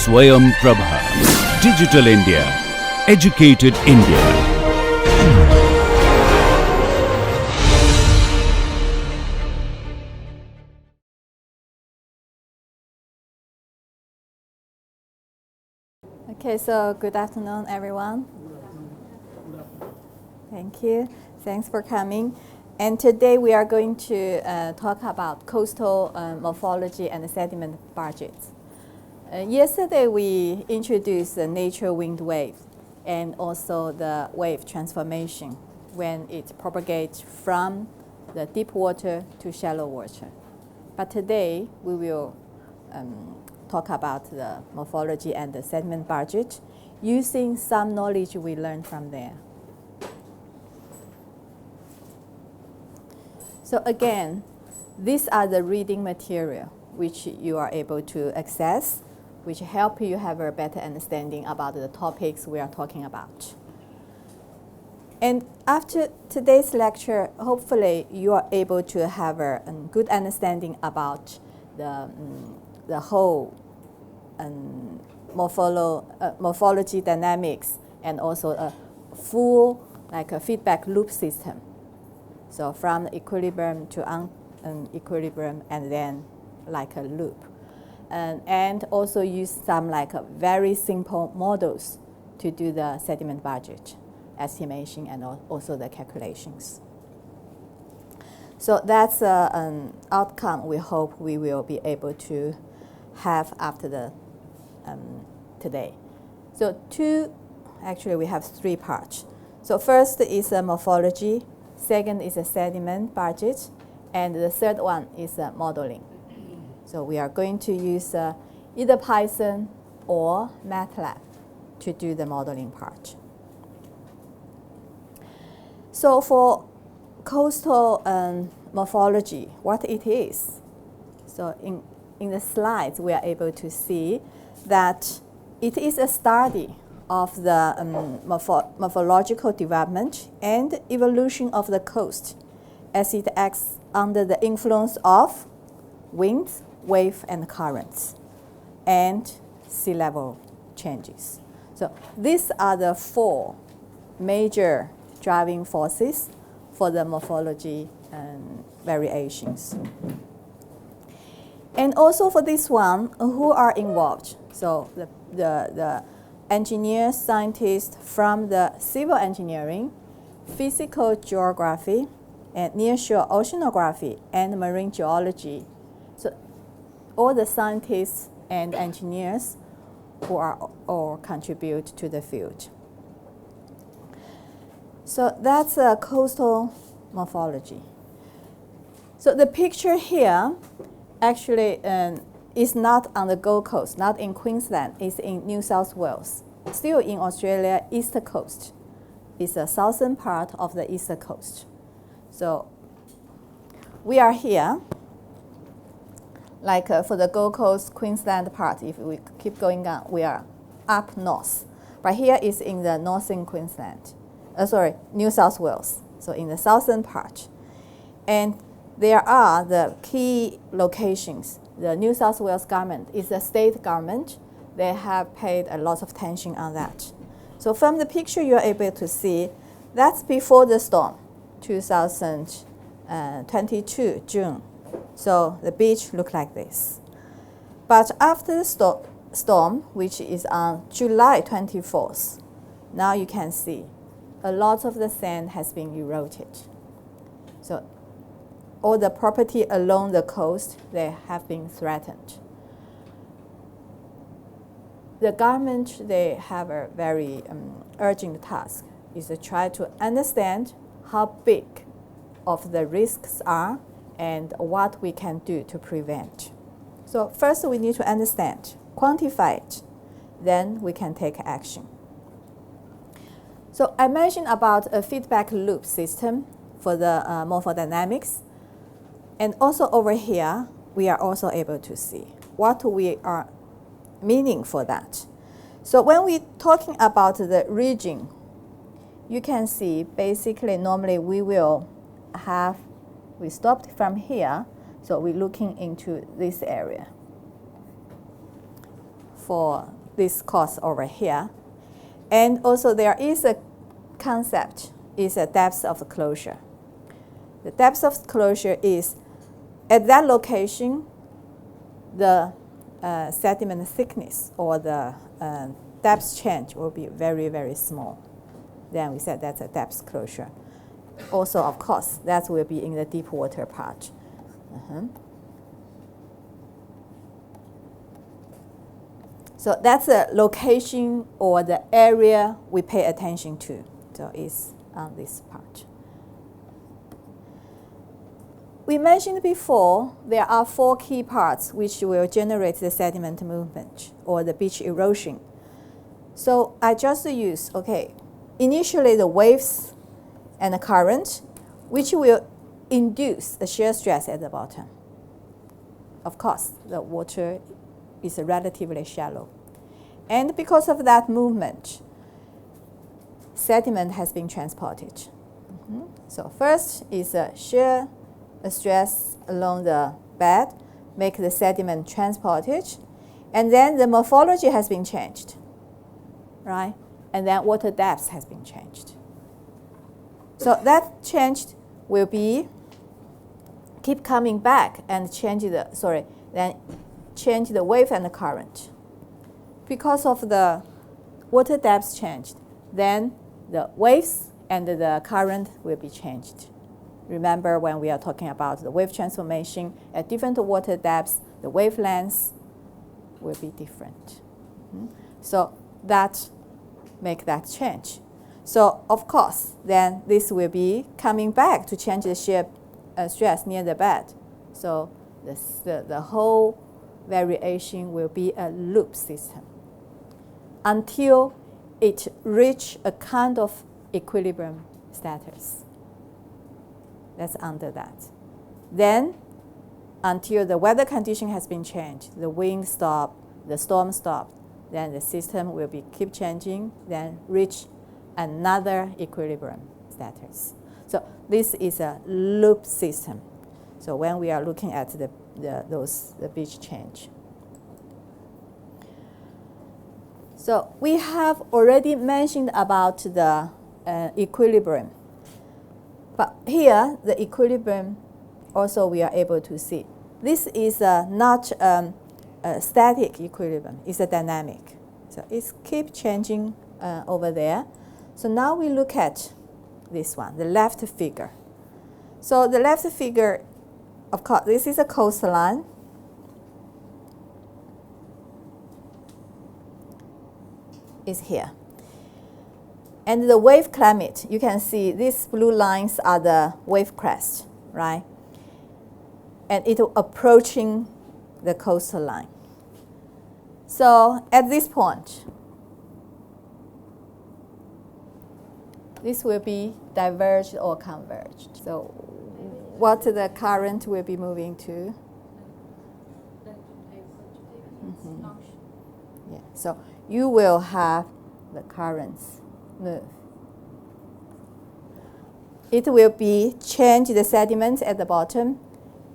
Swayam Prabha. Digital India. Educated India. Okay, so good afternoon, everyone. Thank you. Thanks for coming. And today we are going to talk about coastal morphology and sediment budgets. Yesterday we introduced the nature wind wave and also the wave transformation when it propagates from the deep water to shallow water. But today we will talk about the morphology and the sediment budget using some knowledge we learned from there. So again, these are the reading material which you are able to access, which help you have a better understanding about the topics we are talking about. And after today's lecture, hopefully you are able to have a good understanding about the whole morphology dynamics and also a full a feedback loop system. So from equilibrium to unequilibrium and then like a loop. And also use some very simple models to do the sediment budget estimation and also the calculations. So that's an outcome we hope we will be able to have after the today. So actually we have three parts. So first is a morphology, second is a sediment budget, and the third one is modeling. So we are going to use either Python or MATLAB to do the modeling part. So for coastal morphology, what it is. So in the slides, we are able to see that it is a study of the morphological development and evolution of the coast as it acts under the influence of winds, wave, and currents, and sea level changes. So these are the four major driving forces for the morphology variations. And also for this one, who are involved? So the engineers, scientists from the civil engineering, physical geography, and nearshore oceanography, and marine geology. So all the scientists and engineers who are all contribute to the field. So that's a coastal morphology. So the picture here actually is not on the Gold Coast, not in Queensland, it's in New South Wales. Still in Australia, East Coast. It's the southern part of the East Coast. So we are here, for the Gold Coast, Queensland part, if we keep going on, we are up north. But here is in the northern Queensland, New South Wales, so in the southern part. And there are the key locations. The New South Wales government is a state government. They have paid a lot of attention on that. So from the picture you are able to see, that's before the storm, 2022, June. So the beach looked like this. But after the storm, which is on July 24th, now you can see a lot of the sand has been eroded. So all the property along the coast, they have been threatened. The government, they have a very urgent task, is to try to understand how big of the risks are and what we can do to prevent. So first we need to understand, quantify it, then we can take action. So I mentioned about a feedback loop system for the morphodynamics. And also over here, we are also able to see what we are meaning for that. So when we're talking about the region, you can see basically normally we stopped from here, so we're looking into this area. for this course over here. And also there is a concept, is a depth of closure. The depth of closure is at that location, the sediment thickness or the depth change will be very, very small. Then we said that's a depth closure. Also, of course, that will be in the deep water part. So that's the location or the area we pay attention to. So it's on this part. We mentioned before there are 4 key parts which will generate the sediment movement or the beach erosion. So I just use, initially the waves and the current, which will induce the shear stress at the bottom. Of course, the water is relatively shallow. And because of that movement, sediment has been transported. So first is a shear stress along the bed, make the sediment transported, and then the morphology has been changed, right? And then water depth has been changed. So that change will be keep coming back and change the change the wave and the current. Because of the water depth changed, then the waves and the current will be changed. Remember when we are talking about the wave transformation at different water depths, the wavelengths will be different. So that make that change. So of course, then this will be coming back to change the shear stress near the bed. So the whole variation will be a loop system until it reach a kind of equilibrium status. That's under that. Then, until the weather condition has been changed, the wind stopped, the storm stopped, then the system will be keep changing, then reach another equilibrium status. So this is a loop system. So when we are looking at the beach change. So we have already mentioned about the equilibrium. But here, the equilibrium also we are able to see. This is not a static equilibrium, it's a dynamic. So it keeps changing over there. So now we look at this one, the left figure. So the left figure, of course, this is a coastline. Is here. And the wave climate, you can see these blue lines are the wave crest, right? And it approaching the coastline. So at this point, this will be diverged or converged. So what the current will be moving to? Yeah. So you will have the currents move. It will be change the sediments at the bottom,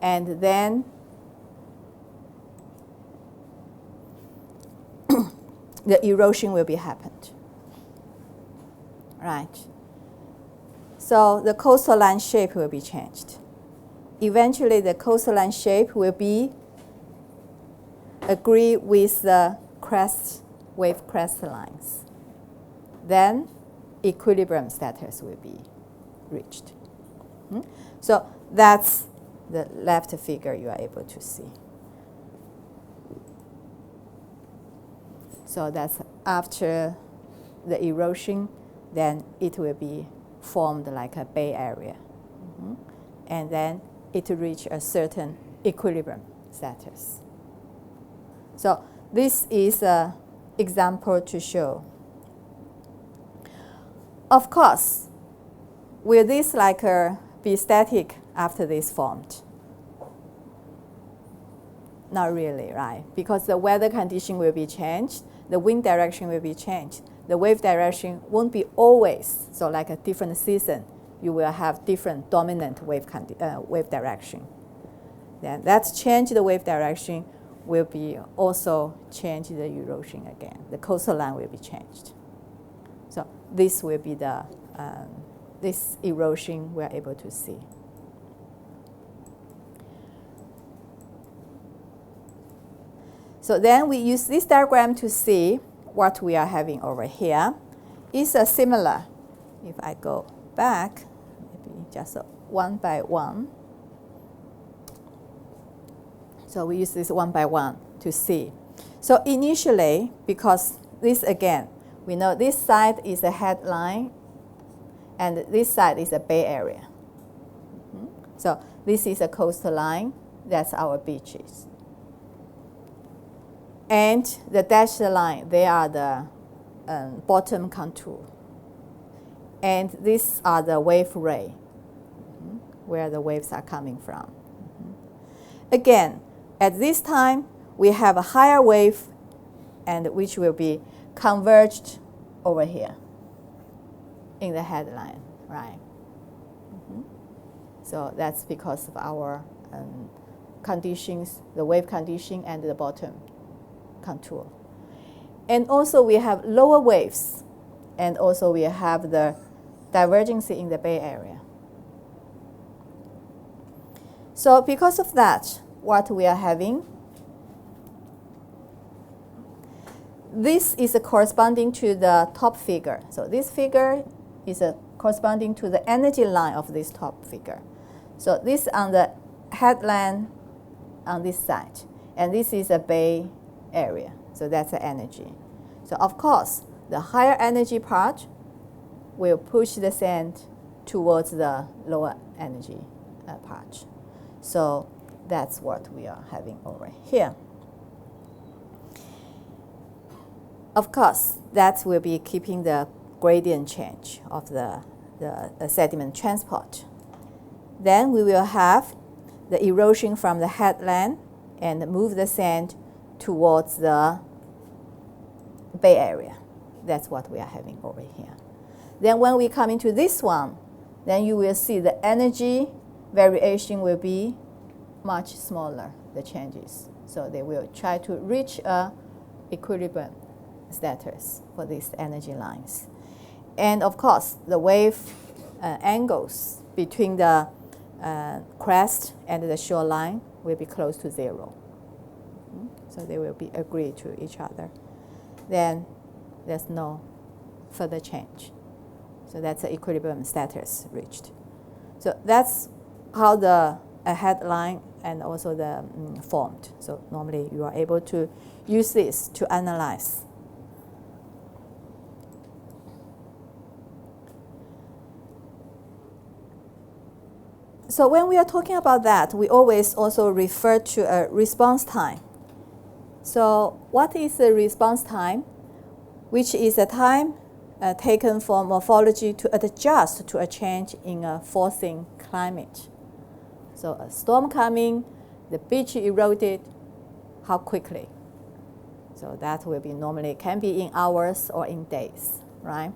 and then the erosion will be happened. Right. So the coastline shape will be changed. Eventually, the coastline shape will be agree with the wave crest lines. Then equilibrium status will be reached. So that's the left figure you are able to see. So that's after the erosion, then it will be formed like a bay area. And then it will reach a certain equilibrium status. So this is an example to show. Of course, will this be static after this formed? Not really, right? Because the weather condition will be changed, the wind direction will be changed. The wave direction won't be always, so like a different season, you will have different dominant wave direction. Then that's change the wave direction will be also change the erosion again. The coastal line will be changed. So this will be the this erosion we're able to see. So then we use this diagram to see what we are having over here. It's a similar. If I go back, maybe just one by one. So we use this one by one to see. So initially, because this again, we know this side is a headline, and this side is a bay area. So this is a coastal line. That's our beaches. And the dashed line, they are the bottom contour. And these are the wave ray, where the waves are coming from. Again, at this time, we have a higher wave, and which will be converged over here in the headline, right? So that's because of our conditions, the wave condition and the bottom contour. And also we have lower waves, and also we have the divergence in the bay area. So because of that, what we are having, this is corresponding to the top figure. So this figure is corresponding to the energy line of this top figure. So this on the headland on this side, and this is a bay area. So that's the energy. So of course, the higher energy part will push the sand towards the lower energy part. So that's what we are having over here. Of course, that will be keeping the gradient change of the sediment transport. Then we will have the erosion from the headland and move the sand towards the bay area. That's what we are having over here. Then when we come into this one, then you will see the energy variation will be much smaller, the changes. So they will try to reach a equilibrium status for these energy lines. And of course, the wave angles between the crest and the shoreline will be close to zero. So they will be agreed to each other. Then there's no further change. So that's the equilibrium status reached. So that's how the headline and also the formed. So normally you are able to use this to analyze. So when we are talking about that, we always also refer to a response time. So what is the response time? Which is a time taken for morphology to adjust to a change in a forcing climate. So a storm coming, the beach eroded, how quickly? So that will be normally, can be in hours or in days, right?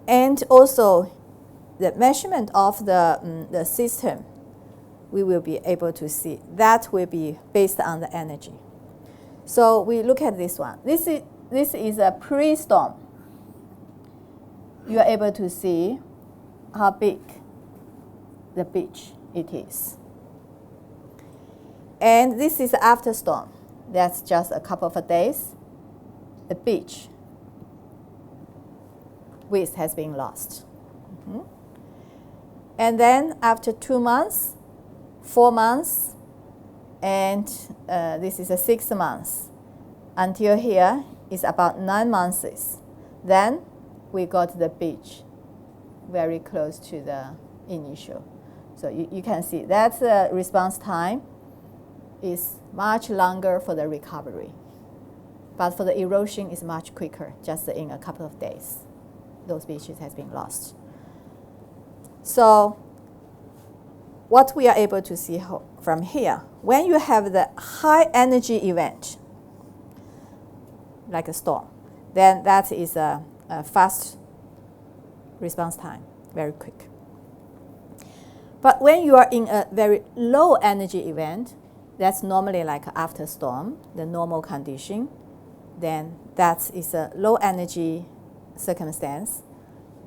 And also the measurement of the system, we will be able to see. That will be based on the energy. So we look at this one. This is a pre-storm. You are able to see how big the beach it is. And this is after storm. That's just a couple of days. The beach width has been lost. And then after 2 months, 4 months, and this is a 6 months. Until here is about 9 months. Then we got the beach very close to the initial. So you can see that the response time is much longer for the recovery. But for the erosion, it's much quicker, just in a couple of days. Those beaches has been lost. So what we are able to see from here, when you have the high energy event, like a storm, then that is a fast response time, very quick. But when you are in a very low energy event, That's normally like after storm, the normal condition. Then that is a low energy circumstance,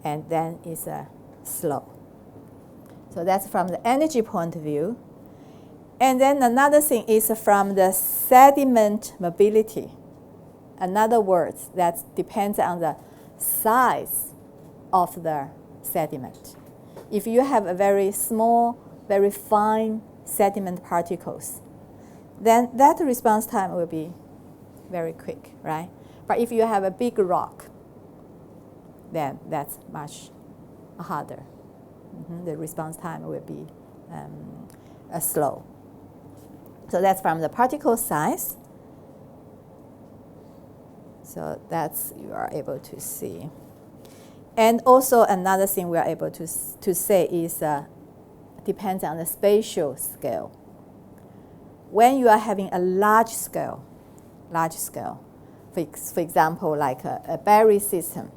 and then it's a slow. So that's from the energy point of view. And then another thing is from the sediment mobility. In other words, that depends on the size of the sediment. If you have a very small, very fine sediment particles, then that response time will be very quick, right? But if you have a big rock, then that's much harder. The response time will be slow. So that's from the particle size. So that's you are able to see. And also another thing we are able to say is depends on the spatial scale. When you are having a large scale, for example, like a berry system.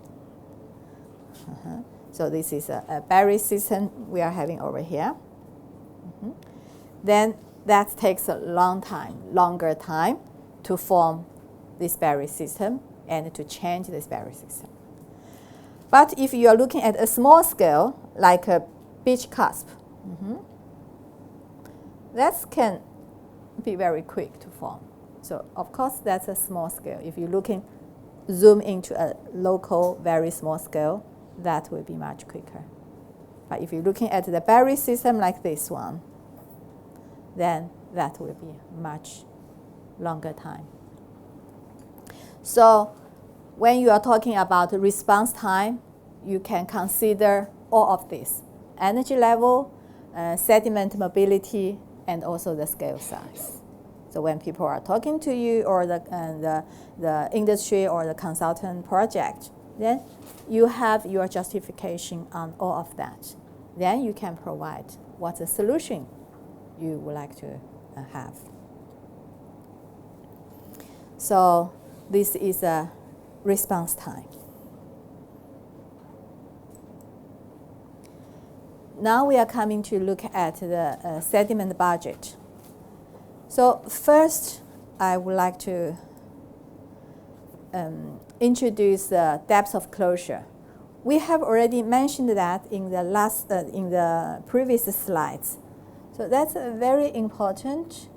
So this is a berry system we are having over here. Then that takes a longer time to form this berry system and to change this berry system. But if you are looking at a small scale, like a beach cusp, that can be very quick to form. So of course that's a small scale. If you're zoom into a local, very small scale, that will be much quicker. But if you're looking at the berry system like this one, then that will be much longer time. So when you are talking about response time, you can consider all of this: energy level, sediment mobility, and also the scale size. So when people are talking to you, or the industry or the consultant project, then you have your justification on all of that. Then you can provide what's the solution you would like to have. So this is a response time. Now we are coming to look at the sediment budget. So first, I would like to introduce the depth of closure. We have already mentioned that in the previous slides. So that's a very important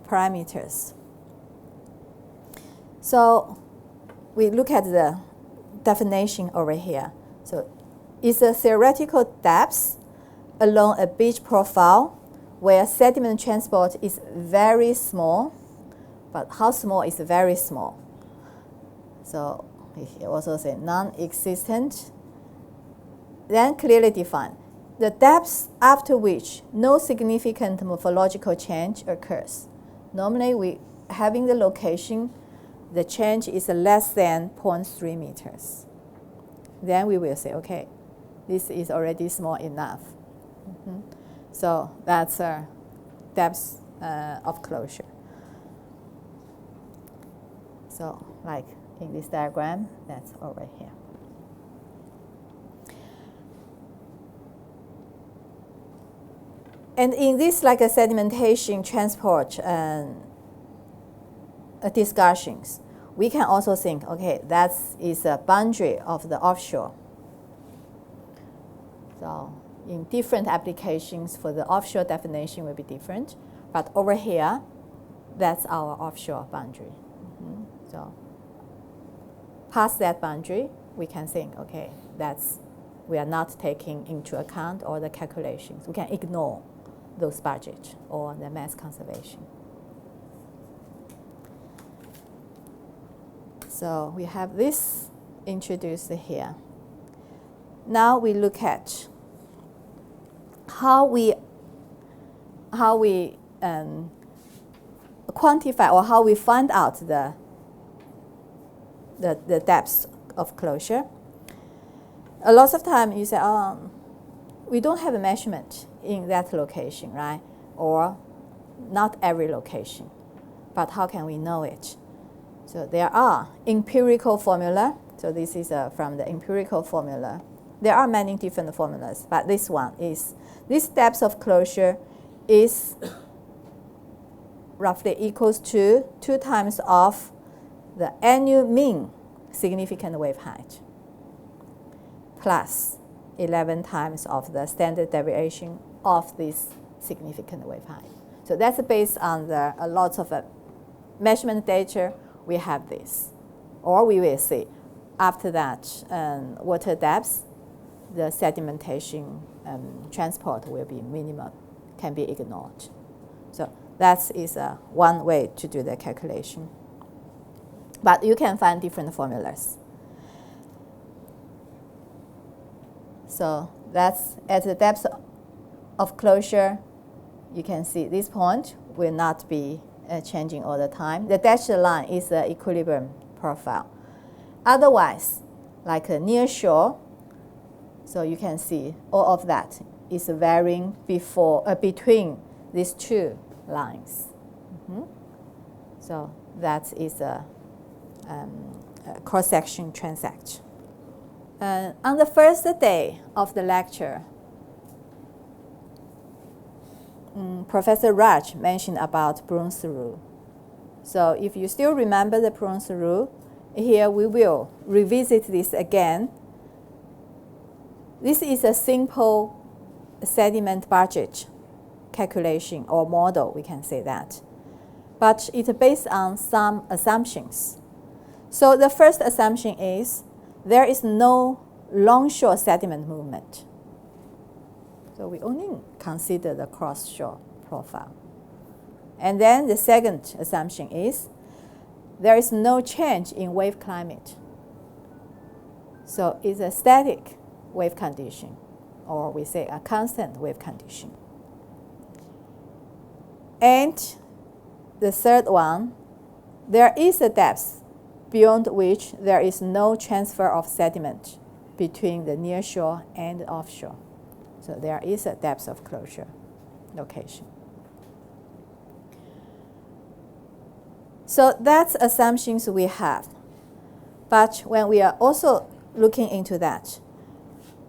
parameters. So we look at the definition over here. So it's a theoretical depth along a beach profile where sediment transport is very small, but how small is very small? So we also say non-existent, then clearly defined. The depth after which no significant morphological change occurs. Normally, we having the location, the change is less than 0.3 meters. Then we will say, okay, this is already small enough. So that's a depth of closure. So like in this diagram, that's over here. And in this like a sedimentation transport discussions, we can also think, okay, that is a boundary of the offshore. So in different applications for the offshore definition will be different, but over here, that's our offshore boundary. So past that boundary, we can think, okay, we are not taking into account all the calculations. We can ignore those budget or the mass conservation. So we have this introduced here. Now we look at how we quantify or how we find out the depth of closure. A lot of time you say, we don't have a measurement in that location, right? Or not every location, but how can we know it? So there are empirical formula. So this is from the empirical formula. There are many different formulas, but this one is, this depth of closure is roughly equals to 2 times of the annual mean significant wave height plus 11 times of the standard deviation of this significant wave height. So that's based on the lots of measurement data. We have this, or we will see after that water depth, the sedimentation transport will be minimum, can be ignored. So that is one way to do the calculation. But you can find different formulas. So that's at the depth of closure. You can see this point will not be changing all the time. The dashed line is the equilibrium profile. Otherwise, like a near shore, so you can see all of that is varying between these two lines. So that is a cross-section transact. On the first day of the lecture, Professor Raj mentioned about Brun's rule. So if you still remember the Brun's rule, here we will revisit this again. This is a simple sediment budget calculation or model, we can say that. But it's based on some assumptions. So the first assumption is there is no longshore sediment movement. So we only consider the cross-shore profile. And then the second assumption is there is no change in wave climate. So it's a static wave condition, or we say a constant wave condition. And the third one, there is a depth beyond which there is no transfer of sediment between the nearshore and offshore. So there is a depth of closure location. So that's assumptions we have. But when we are also looking into that,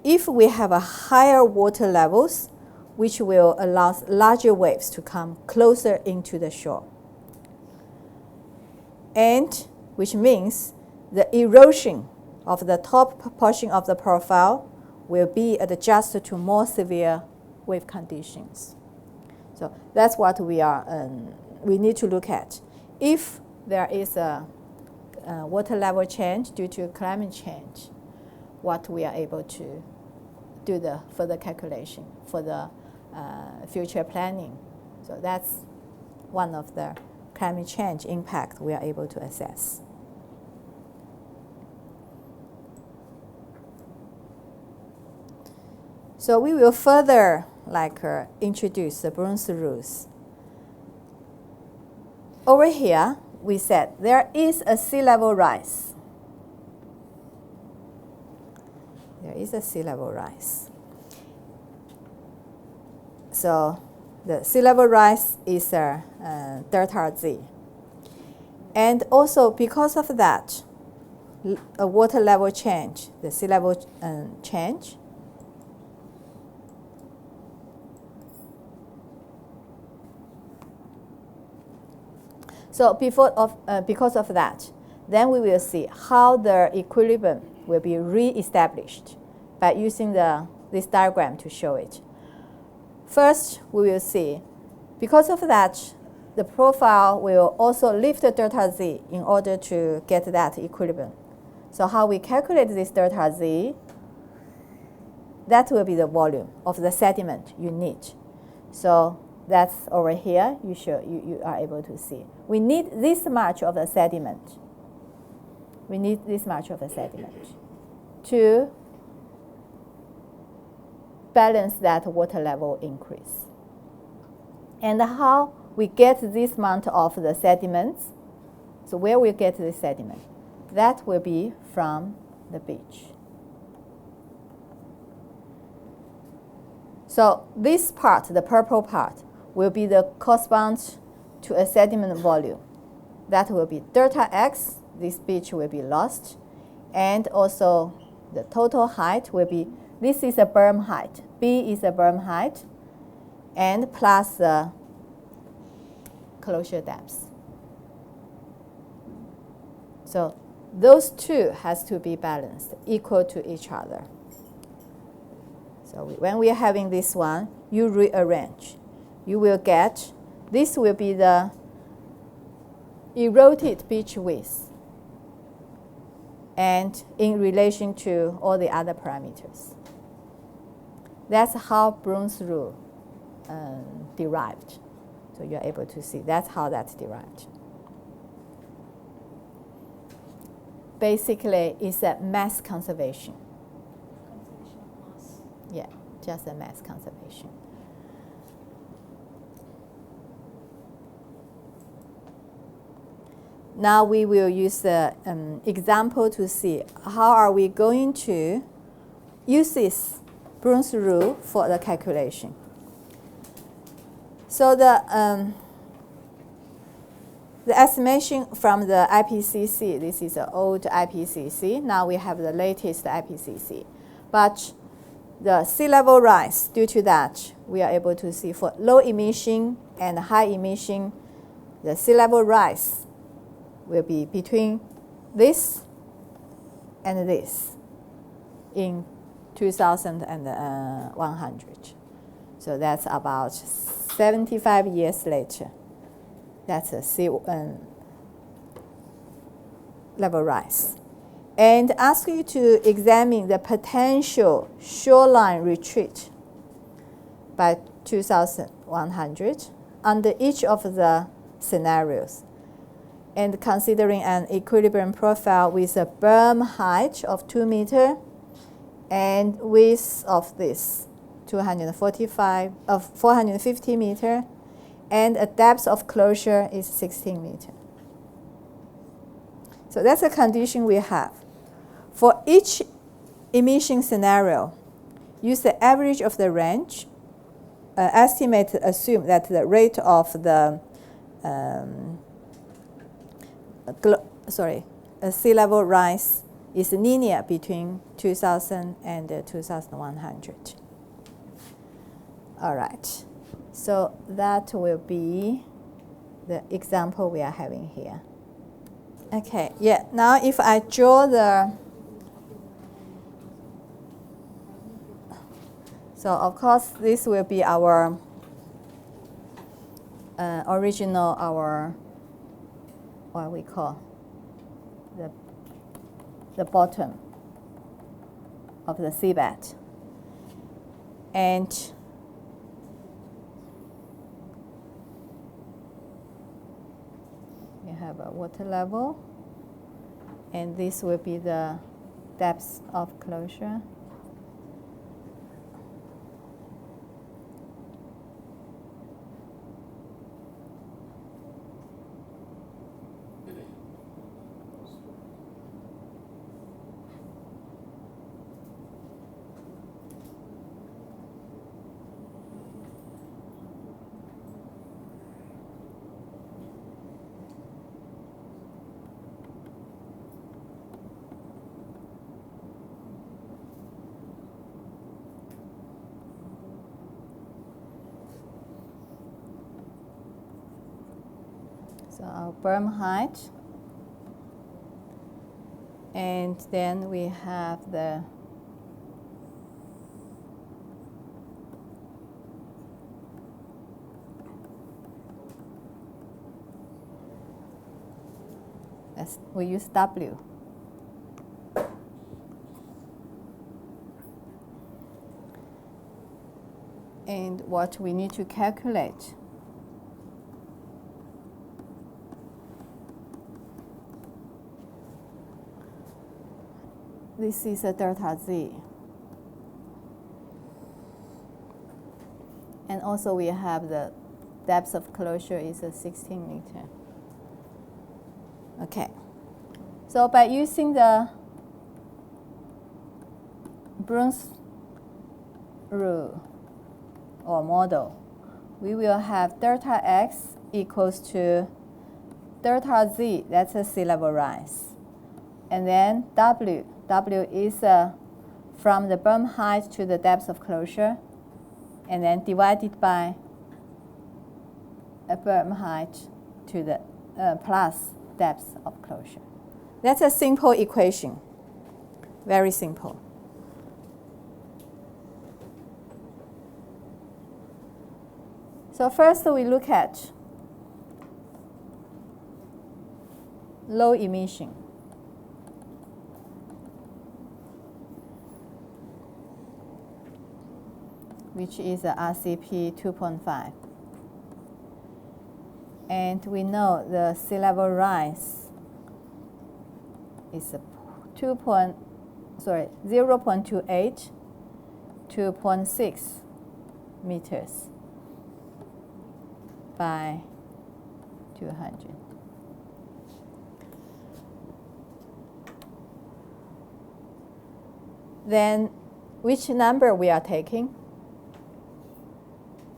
if we have a higher water levels, which will allow larger waves to come closer into the shore, and which means the erosion of the top portion of the profile will be adjusted to more severe wave conditions. So that's what we need to look at. If there is a water level change due to climate change, what we are able to do the further calculation for the future planning. So that's one of the climate change impact we are able to assess. So we will further introduce the Brun's rules. Over here, we said there is a sea level rise. There is a sea level rise. So the sea level rise is delta Z. And also because of that, a water level change, the sea level change, so because of that, then we will see how the equilibrium will be re-established by using this diagram to show it. First, we will see, because of that, the profile will also lift the delta Z in order to get that equilibrium. So how we calculate this delta Z, that will be the volume of the sediment you need. So that's over here, you are able to see. We need this much of the sediment. We need this much of the sediment to balance that water level increase. And how we get this amount of the sediments, so where we get this sediment, that will be from the beach. So this part, the purple part, will be the correspond to a sediment volume. That will be delta X, this beach will be lost, and also the total height will be, this is a berm height, B is a berm height, and plus the closure depth. So those two has to be balanced, equal to each other. So when we are having this one, you rearrange. You will get, this will be the eroded beach width, and in relation to all the other parameters. That's how Brun's rule derived. So you're able to see that's how that's derived. Basically, it's a mass conservation. Conservation of mass. Yeah, just a mass conservation. Now we will use the example to see how are we going to use this Brun's rule for the calculation. So the estimation from the IPCC, this is an old IPCC. Now we have the latest IPCC. But the sea level rise, due to that, we are able to see for low emission and high emission, the sea level rise will be between this and this in 2100. So that's about 75 years later. That's a sea level rise. And ask you to examine the potential shoreline retreat by 2100 under each of the scenarios, and considering an equilibrium profile with a berm height of 2 meters and width of this 450 meters, and a depth of closure is 16 meters. So that's a condition we have. For each emission scenario, use the average of the range. Assume that the rate of the sea level rise is linear between 2000 and 2100. All right, so that will be the example we are having here. Okay, yeah, now if I draw the, so of course this will be our original, what we call the bottom of the seabed. And we have a water level, and this will be the depth of closure. So our berm height, and then we have the we use W. And what we need to calculate this is a delta Z. And also we have the depth of closure is a 16 meter. Okay. So by using the Brun's rule or model, we will have delta X equals to delta Z, that's a sea level rise. And then W is from the berm height to the depth of closure, and then divided by berm height to the plus depth of closure. That's a simple equation, very simple. So first we look at low emission. Which is a RCP 2.5. And we know the sea level rise is 0.28 to 0.6 meters by 200. Then which number we are taking?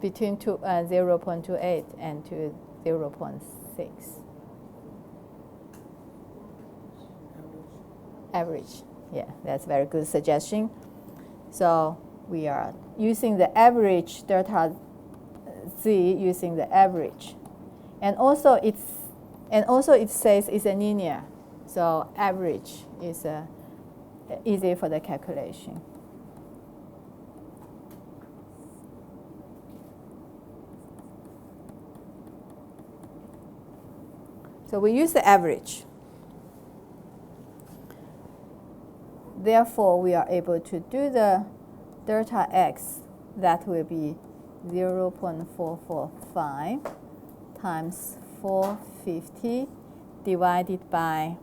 Between 0.28 and to 0.6. Average. Yeah, that's a very good suggestion. So we are using the average delta Z, using the average, and also it says it's a linear. So average is easy for the calculation. So we use the average. Therefore, we are able to do the delta x. That will be 0.445 times 450 divided by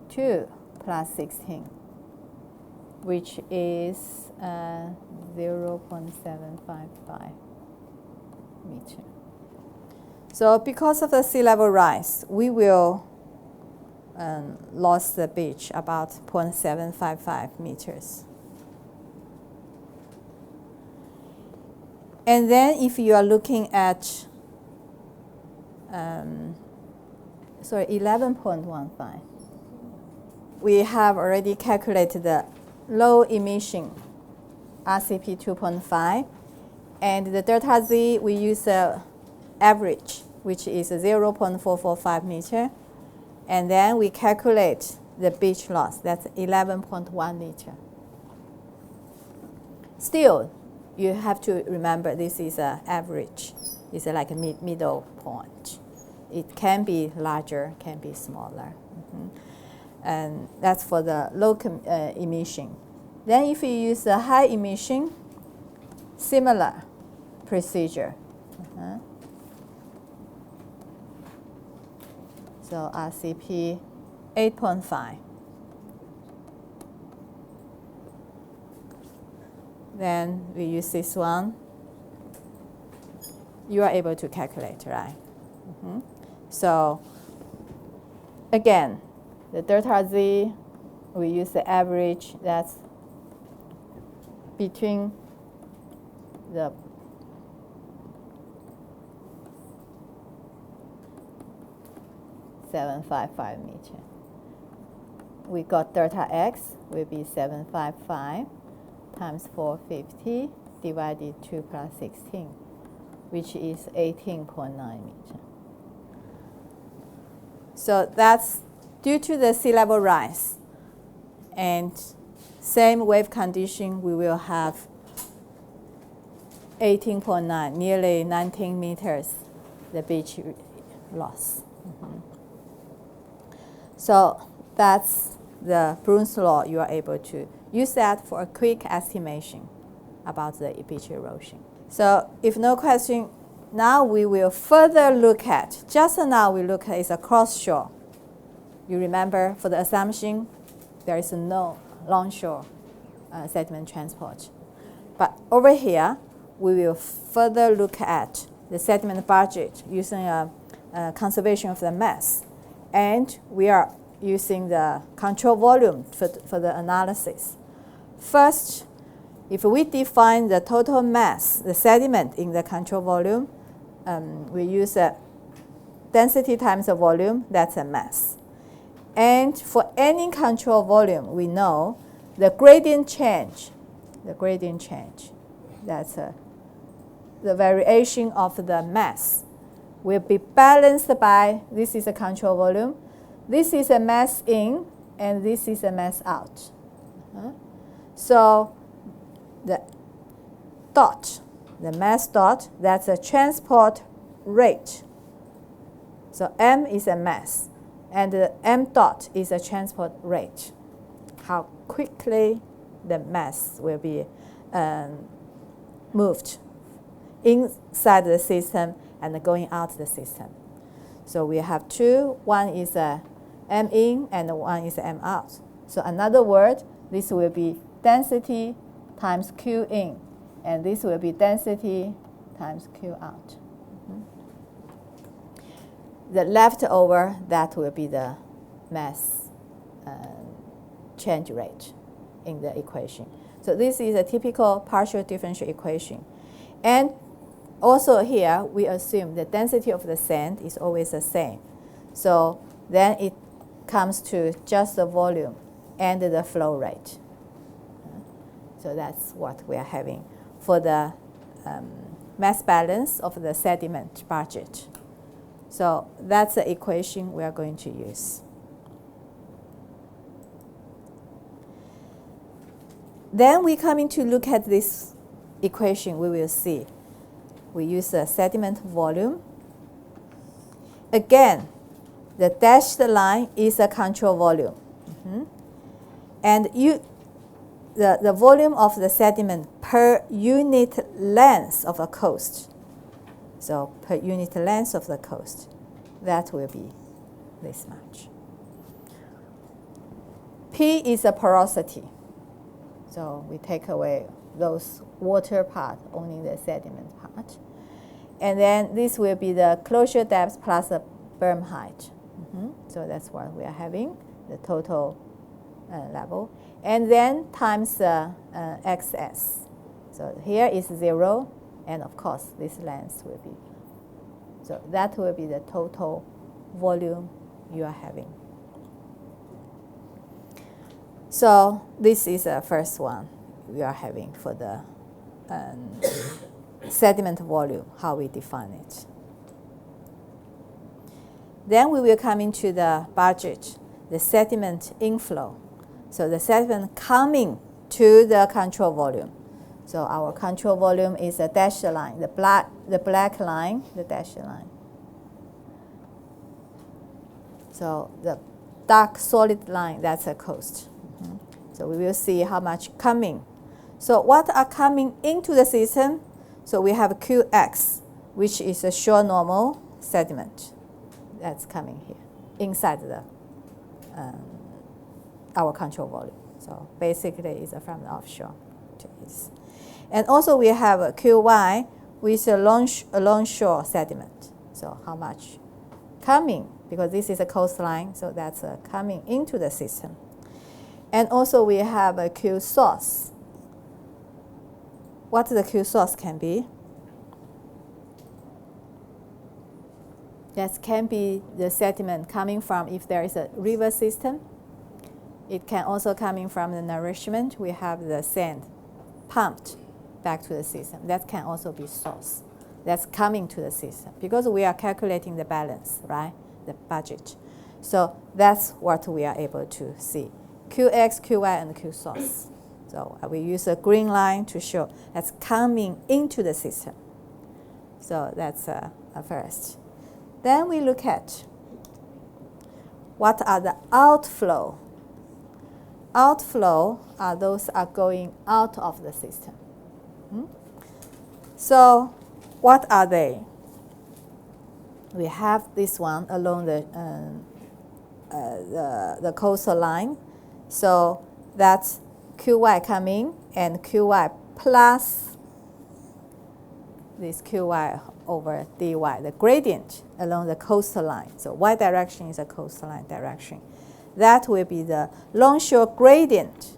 2 plus 16, which is 0.755 meter. So because of the sea level rise, we will lose the beach about 0.755 meters. And then if you are looking at 11.15, we have already calculated the low emission RCP 2.5, and the delta Z we use the average, which is 0.445 meter, and then we calculate the beach loss. That's 11.1 liter. Still, you have to remember this is an average. It's like a middle point. It can be larger, can be smaller. And that's for the low emission. Then if you use the high emission, similar procedure. So RCP 8.5. Then we use this one. You are able to calculate, right? So again, the delta Z, we use the average. That's between the .755 meter. We got delta X will be 755 times 450 divided 2 plus 16, which is 18.9 meter. So that's due to the sea level rise. And same wave condition, we will have 18.9, nearly 19 meters, the beach loss. So that's the Bruns's law. You are able to use that for a quick estimation about the beach erosion. So if no question, now we will further look at, just now we look at is a cross shore. You remember for the assumption, there is no longshore sediment transport. But over here, we will further look at the sediment budget using a conservation of the mass. And we are using the control volume for the analysis. First, if we define the total mass, the sediment in the control volume, we use a density times the volume, that's a mass. And for any control volume, we know the gradient change, that's the variation of the mass will be balanced by, this is a control volume, this is a mass in, and this is a mass out. So the dot, the mass dot, that's a transport rate. So m is a mass, and the m dot is a transport rate. How quickly the mass will be moved inside the system and going out the system. So we have two. One is m in and one is m out. So another word, this will be density times q in, and this will be density times q out. The leftover, that will be the mass change rate in the equation. So this is a typical partial differential equation. And also here, we assume the density of the sand is always the same. So then it comes to just the volume and the flow rate. So that's what we are having for the mass balance of the sediment budget. So that's the equation we are going to use. Then we come in to look at this equation. We will see. We use the sediment volume. Again, the dashed line is a control volume. And the volume of the sediment per unit length of a coast. So per unit length of the coast, that will be this much. P is a porosity. So we take away those water part, only the sediment part. And then this will be the closure depth plus the berm height. So that's what we are having, the total level. And then times XS. So here is 0, and of course this length will be. So that will be the total volume you are having. So this is the first one we are having for the sediment volume, how we define it. Then we will come into the budget, the sediment inflow. So the sediment coming to the control volume. So our control volume is a dashed line, the black line, the dashed line. So the dark solid line, that's a coast. So we will see how much coming. So what are coming into the system? So we have QX, which is a shore normal sediment. That's coming here, inside the our control volume. So basically it's from the offshore to east. And also we have a QY with a longshore sediment. So how much coming, because this is a coastline, so that's coming into the system. And also we have a Q source. What the Q source can be? That can be the sediment coming from, if there is a river system. It can also coming from the nourishment. We have the sand pumped back to the system. That can also be source. That's coming to the system because we are calculating the balance, right? The budget. So that's what we are able to see. QX, QY, and Q source. So we use a green line to show that's coming into the system. So that's a first. Then we look at what are the outflow. Outflow are those are going out of the system. So what are they? We have this one along the coastal line. So that's QY coming and QY plus this QY over dy, the gradient along the coastal line. So y direction is a coastal line direction. That will be the longshore gradient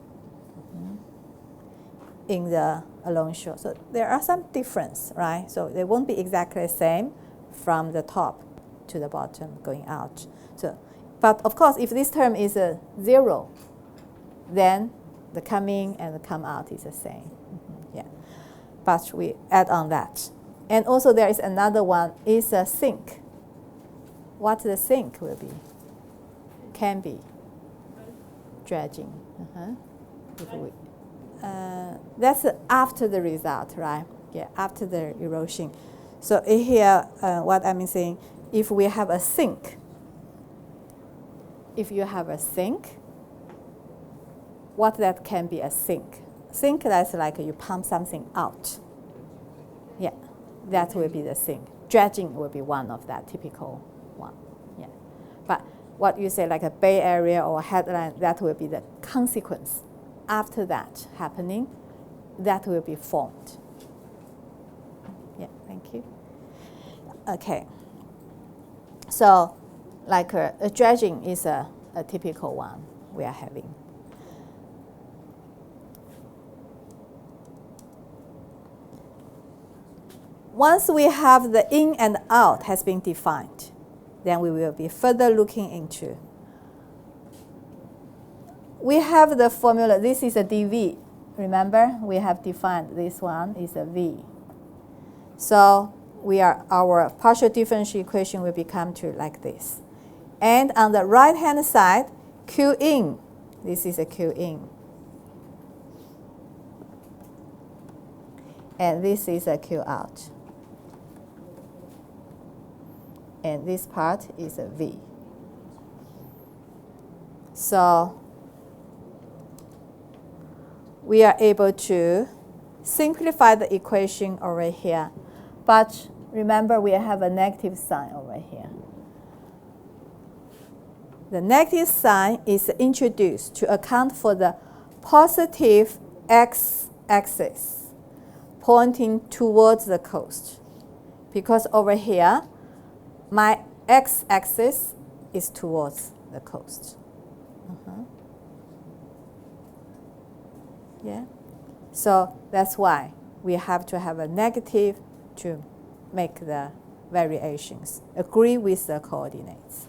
in the longshore. So there are some difference, right? So they won't be exactly the same from the top to the bottom going out. So, but of course, if this term is a 0, then the come in and the come out is the same. Yeah, but we add on that. And also there is another one, is a sink. What the sink will be? Can be dredging. If we, that's after the result, right? Yeah, after the erosion. So here, what I'm saying, if we have a sink, if you have a sink, what that can be a sink? Sink, that's like you pump something out. Yeah, that will be the sink. Dredging will be one of that typical one. Yeah, but what you say like a Bay Area or headland, that will be the consequence. After that happening, that will be formed. Yeah, thank you. Okay. So, like a dredging is a typical one we are having. Once we have the in and out has been defined, then we will be further looking into. We have the formula. This is a dV. Remember, we have defined this one is a V. So our partial differential equation will become to like this. And on the right-hand side, Q in. This is a Q in. And this is a Q out. And this part is a V. So we are able to simplify the equation over here. But remember, we have a negative sign over here. The negative sign is introduced to account for the positive x-axis pointing towards the coast. Because over here, my x-axis is towards the coast. Yeah. So that's why we have to have a negative to make the variations agree with the coordinates.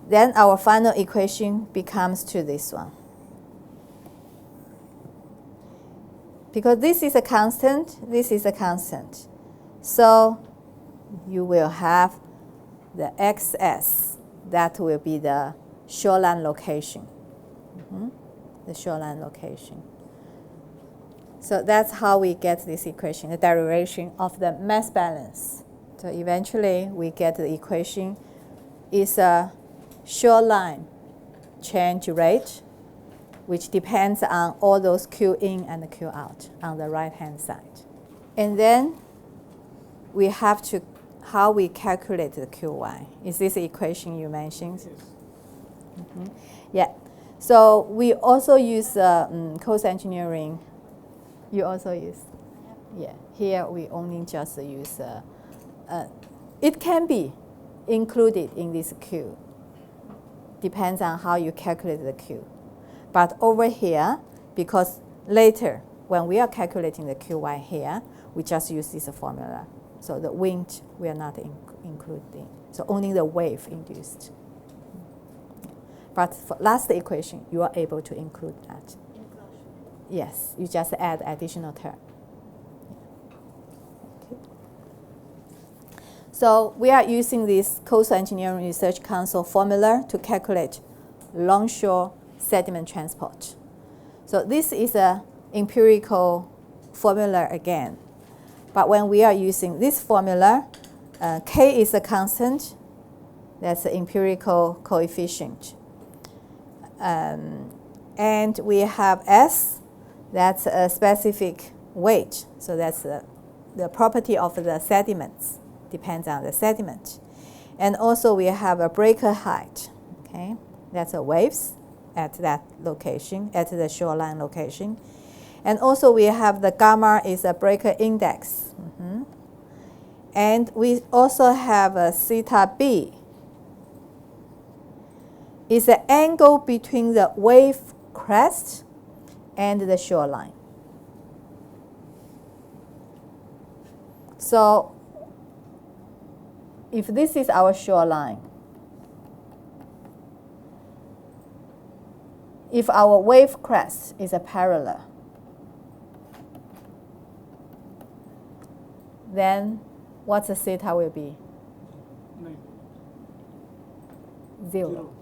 Then our final equation becomes to this one. Because this is a constant, this is a constant. So you will have the XS, that will be the shoreline location. The shoreline location. So that's how we get this equation, the derivation of the mass balance. So eventually we get the equation is a shoreline change rate, which depends on all those Q in and Q out on the right-hand side. And then we have to, how we calculate the QY. Is this the equation you mentioned? Yes. Yeah. So we also use cost engineering. You also use? Yeah. Here we only just use, it can be included in this Q. Depends on how you calculate the Q. But over here, because later when we are calculating the QY here, we just use this formula. So the wind we are not including. So only the wave induced. But for last equation, you are able to include that. Yes, you just add additional term. Okay. So we are using this Coastal Engineering Research Council formula to calculate longshore sediment transport. So this is an empirical formula again. But when we are using this formula, K is a constant. That's the empirical coefficient. And we have S, that's a specific weight. So that's the property of the sediments, depends on the sediment. And also we have a breaker height, okay? That's a waves at that location, at the shoreline location. And also we have the gamma is a breaker index. And we also have a theta B. Is the angle between the wave crest and the shoreline. So if this is our shoreline, if our wave crest is a parallel, then what's the theta will be? 9. 0.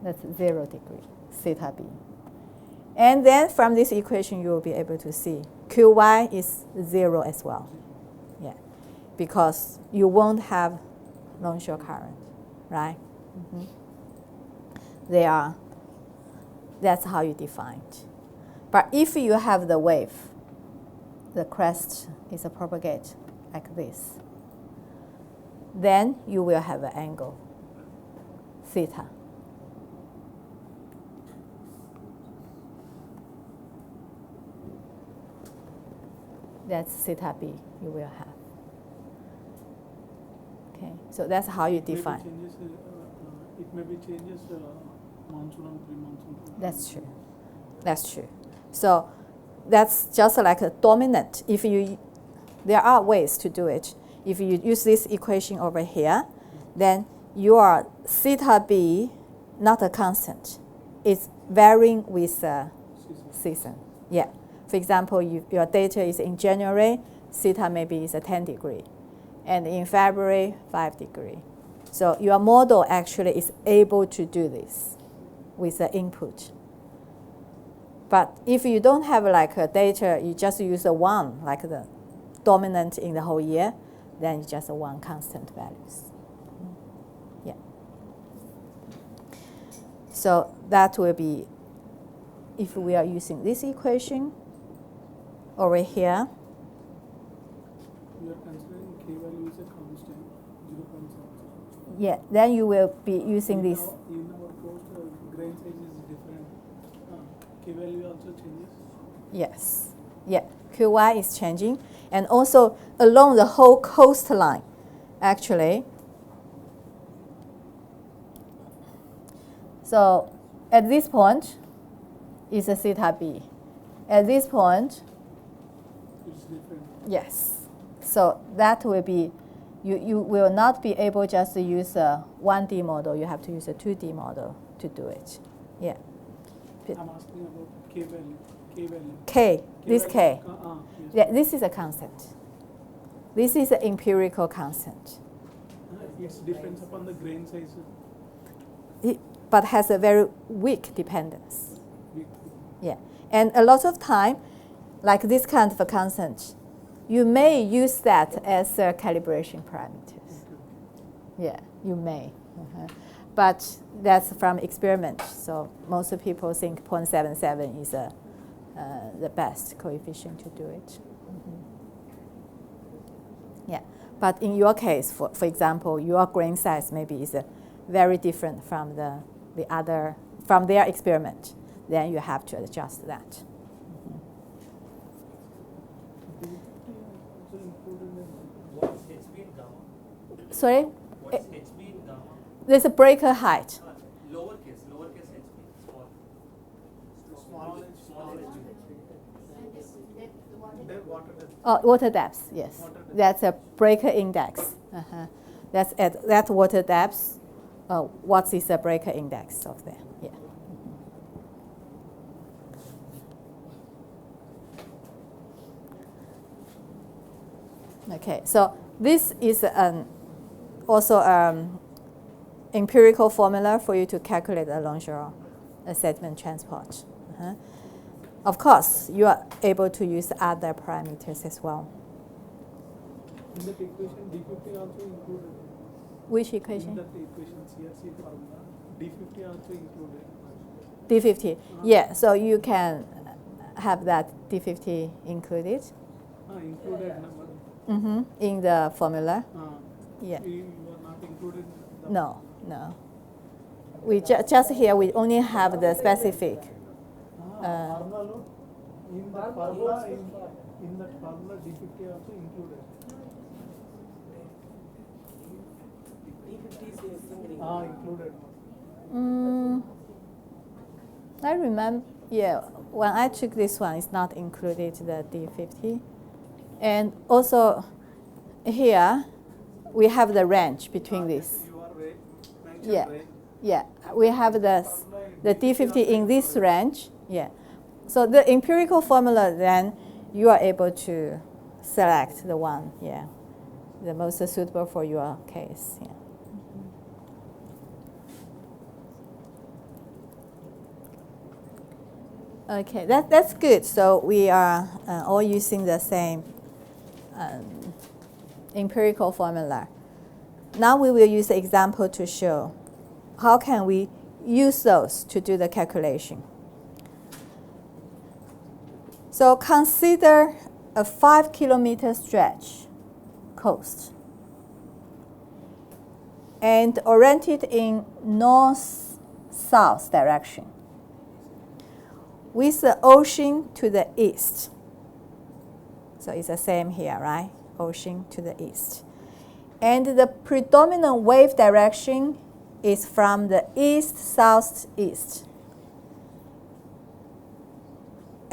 That's 0 degree, theta b. And then from this equation, you will be able to see Qy is 0 as well. Yeah, because you won't have longshore current, right? They are, that's how you define it. But if you have the wave, the crest is a propagate like this, then you will have an angle, theta. That's theta b you will have. Okay, so that's how you define. It may be changes monsoon and pre-monsoon. That's true. That's true. So that's just like a dominant. If you, there are ways to do it. If you use this equation over here, then your theta b, not a constant, it's varying with the season. Yeah. For example, your data is in January, theta maybe is a 10 degree, and in February, 5 degree. So your model actually is able to do this with the input. But if you don't have like a data, you just use a 1, like the dominant in the whole year, then you just 1 constant values. Yeah. So that will be, if we are using this equation over here, We are considering K value is a constant, 0.7. yeah, then you will be using this. In our coast, grain size is different. K value also changes. Yes, yeah, Qy is changing. And also along the whole coastline, actually. So at this point is a theta b. At this point, It's different. yes. So that will be, you will not be able just to use a 1D model. You have to use a 2D model to do it. Yeah. I'm asking about K value. K value. K, this value. K. Yes. Yeah, this is a constant. This is an empirical constant. It depends upon the grain size. But has a very weak dependence. Big- Yeah, and a lot of time, like this kind of a constant, you may use that as a calibration parameters. Yeah, you may. But that's from experiment, so most people think 0.77 is the best coefficient to do it. Yeah, but in your case, for example, your grain size maybe is very different from the other, from their experiment. Then you have to adjust that. What's HB in gamma? Sorry? What's HB in gamma? There's a breaker height. Lowercase HB, small. Small HB. Water depth, yes. Water depth. That's a breaker index. That's at that water depth. What is the breaker index of there? Yeah. Okay, so this is also empirical formula for you to calculate the longshore sediment transport. Of course, you are able to use other parameters as well. In that equation, D50 also included. Which In equation? that equation, CRC formula, D50 also included. D50. Yeah, so you can have that D50 included Included number. in the formula. Yeah. You are not included. No, no. We just here, we only have the specific. Formula, in that formula, in that formula, D50 also included. Included. I remember, yeah, when I took this one, it's not included the D50. And also here, we have the range between these. You are mentioned Yeah, range. yeah. We have the D50 in this range. Yeah. So the empirical formula, then you are able to select the one, yeah, the most suitable for your case. Yeah. Okay, that's good. So we are all using the same empirical formula. Now we will use the example to show how can we use those to do the calculation. So consider a 5-kilometer stretch coast and oriented in north-south direction with the ocean to the east. So it's the same here, right? Ocean to the east. And the predominant wave direction is from the east-southeast.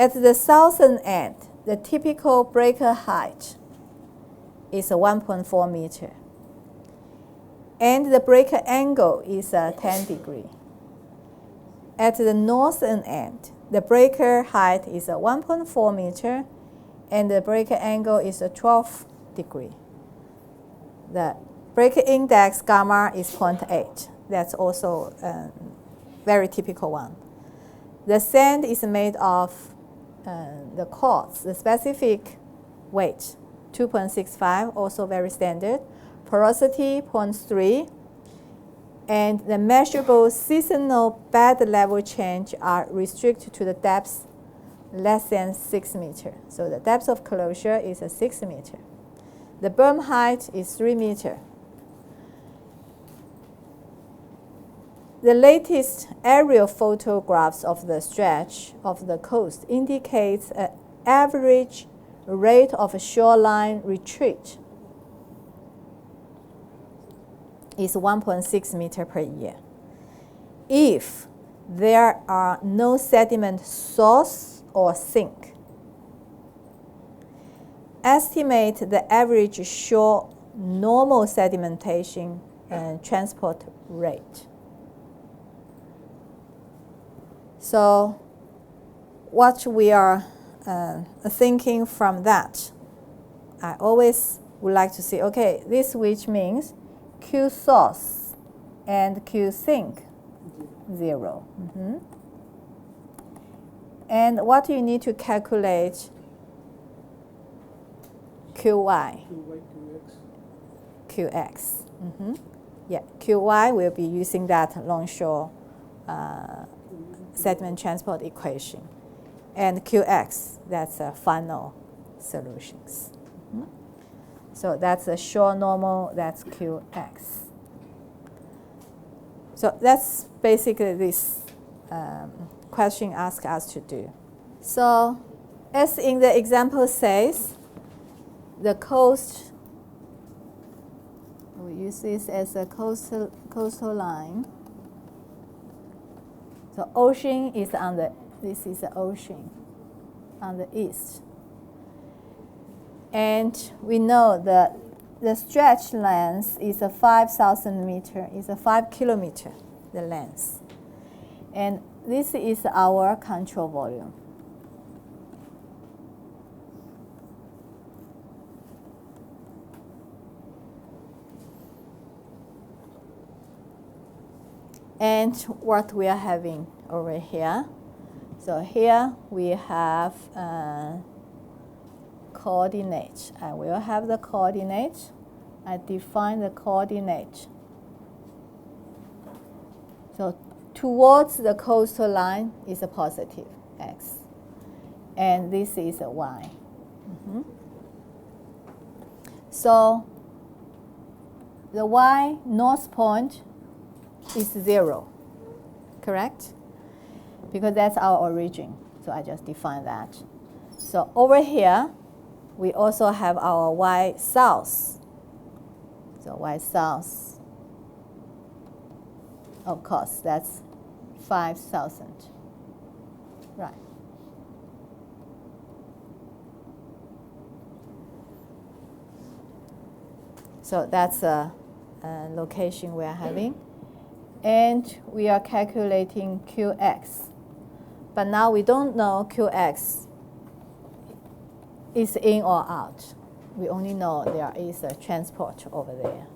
At the southern end, the typical breaker height is 1.4 meter. And the breaker angle is 10 degrees. At the northern end, the breaker height is 1.4 meter, and the breaker angle is 12 degrees. The breaker index gamma is 0.8. That's also a very typical one. The sand is made of the quartz, the specific weight, 2.65, also very standard. Porosity, 0.3. And the measurable seasonal bed level change are restricted to the depths less than 6 meters. So the depth of closure is 6 meters. The berm height is 3 meters. The latest aerial photographs of the stretch of the coast indicates an average rate of shoreline retreat is 1.6 meters per year. If there are no sediment source or sink, estimate the average shore normal sedimentation and transport rate. So what we are thinking from that, I always would like to see, okay, this which means Q source and Q sink, 0. And what you need to calculate QY. QX. Yeah, QY will be using that longshore sediment transport equation. And QX, that's a final solutions. So that's a shore normal, that's QX. So that's basically this question asks us to do. So as in the example says, the coast, we use this as a coastal line. So ocean is on the, this is the ocean on the east. And we know that the stretch length is a 5,000 meter, is a 5 kilometer, the length. And this is our control volume. And what we are having over here. So here we have coordinate. I will have the coordinate. I define the coordinate. So towards the coastal line is a positive x. And this is a y. So the y north point is 0, correct? Because that's our origin. So I just define that. So over here, we also have our y south. So y south, of course, that's 5,000. Right. So that's a location we are having. And we are calculating QX. But now we don't know Qx is in or out. We only know there is a transport over there.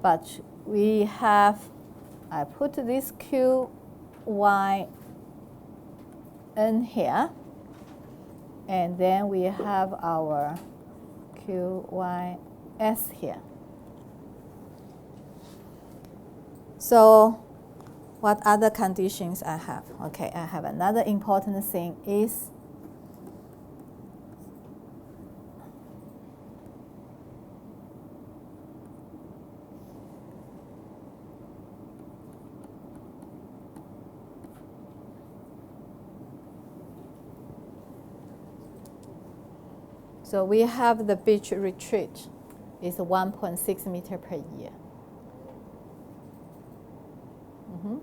But we have, I put this Qy n here, and then we have our Qys here. So what other conditions I have? Okay, I have another important thing is so we have the beach retreat is 1.6 meter per year.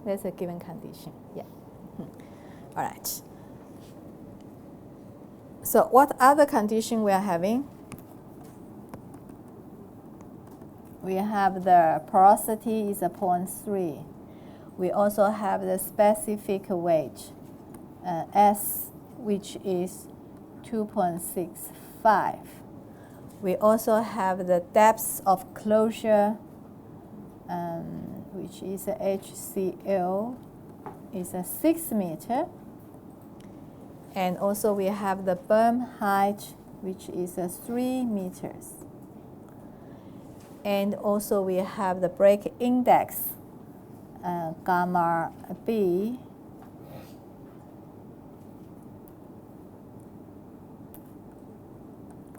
That's a given condition. Yeah. All right. So what other condition we are having? We have the porosity is a 0.3. We also have the specific weight, S, which is 2.65. We also have the depth of closure, which is a HCl, is a 6 meter. And also we have the berm height, which is a 3 meters. And also we have the break index, gamma B,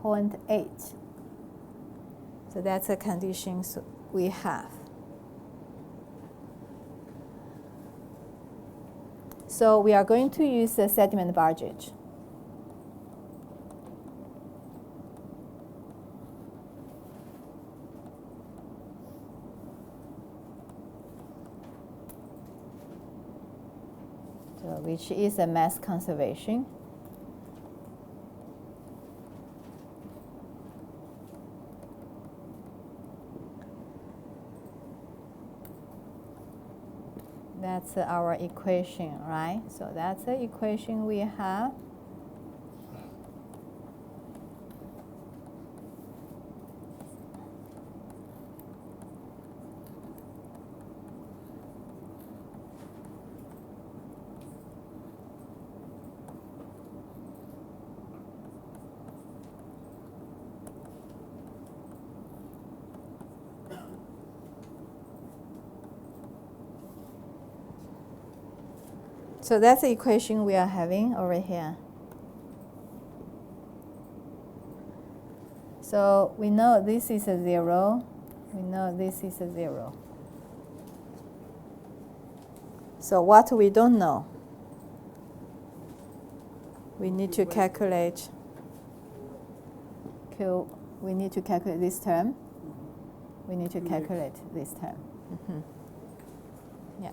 .8. So that's the conditions we have. So we are going to use the sediment budget. So which is a mass conservation. That's our equation, right? So that's the equation we have. So that's the equation we are having over here. So we know this is a 0. We know this is a 0. So what we don't know, we need to calculate Q. We need to calculate this term. We need to calculate this term. Yeah.